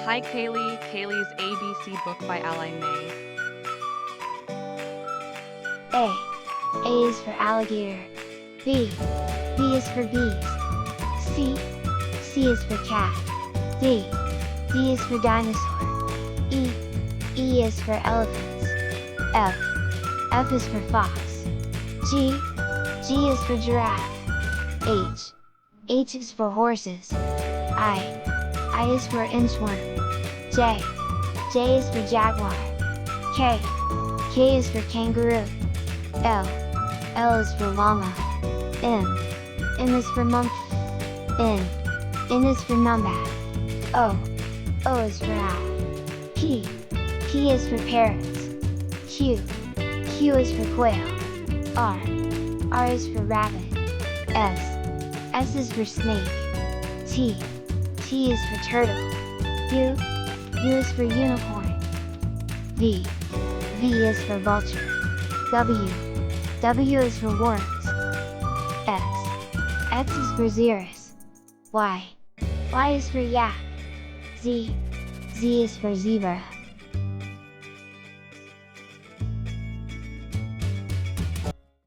Hi Kaeli, Kaeli's ABC book by Ally May. A. A is for alligator. B. B is for bees. C. C is for cat. D. D is for dinosaur. E. E is for elephants. F. F is for fox. G. G is for giraffe. H. H is for horses. I is for inchworm. J. J is for jaguar. K. K is for kangaroo. L. L is for llama. M. M is for monkey. N. N is for numbat. O. O is for owl. P. P is for parrots. Q. Q is for quail. R. R is for rabbit. S. S is for snake. T. T is for turtle. U. U is for unicorn. V. V is for vulture. W. W is for worms. X. X is for xerus. Y. Y is for yak. Z. Z is for zebra.